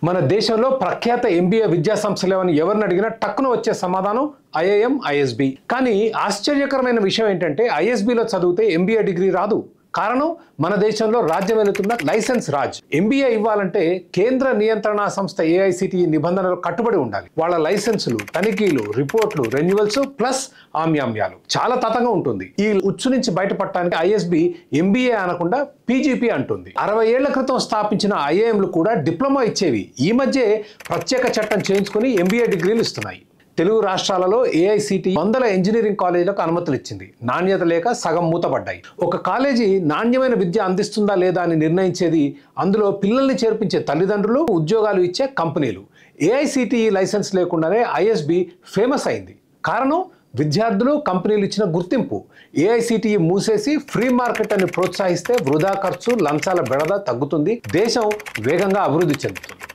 మన దేశంలో ప్రఖ్యాత ఎంబీఏ విద్యా సంస్థలు అని ఎవరిని అడిగినా టక్కున వచ్చే సమాధానం ఐఐఎం, ఐఎస్బి. కానీ ఆశ్చర్యకరమైన విషయం ఏంటంటే ఐఎస్బిలో చదివితే ఎంబీఏ డిగ్రీ రాదు. కారణం, మన దేశంలో రాజ్యం వెళుతున్న లైసెన్స్ రాజ్. ఎంబీఏ ఇవ్వాలంటే కేంద్ర నియంత్రణ సంస్థ ఏఐసిటిఈ నిబంధనలు కట్టుబడి ఉండాలి. వాళ్ళ లైసెన్సులు, తనిఖీలు, రిపోర్ట్లు, రెన్యువల్స్ ప్లస్ ఆమ్యామ్యాలు చాలా తతంగా ఉంటుంది. ఈ ఉచ్చు నుంచి బయటపడటానికి ఐఎస్బి ఎంబీఏ అనకుండా పీజీపీ అంటుంది. 60 ఏళ్ల క్రితం స్థాపించిన ఐఐఎంలు కూడా డిప్లొమా ఇచ్చేవి. ఈ మధ్య ప్రత్యేక చట్టం చేయించుకుని ఎంబీఏ డిగ్రీలు ఇస్తున్నాయి. తెలుగు రాష్ట్రాలలో ఏఐసిటి 100 ఇంజనీరింగ్ కాలేజీలకు అనుమతులు ఇచ్చింది. నాణ్యత లేక సగం మూతపడ్డాయి. ఒక కాలేజీ నాణ్యమైన విద్య అందిస్తుందా లేదా అని నిర్ణయించేది అందులో పిల్లల్ని చేర్పించే తల్లిదండ్రులు, ఉద్యోగాలు ఇచ్చే కంపెనీలు. ఏఐసిటిఈ లైసెన్స్ లేకుండానే ఐఎస్బి ఫేమస్ అయింది. కారణం, విద్యార్థులు, కంపెనీలు ఇచ్చిన గుర్తింపు. ఏఐసిటిఈ మూసేసి ఫ్రీ మార్కెట్ అని ప్రోత్సహిస్తే వృధా ఖర్చు, లంచాల బెడద తగ్గుతుంది. దేశం వేగంగా అభివృద్ధి చెందుతుంది.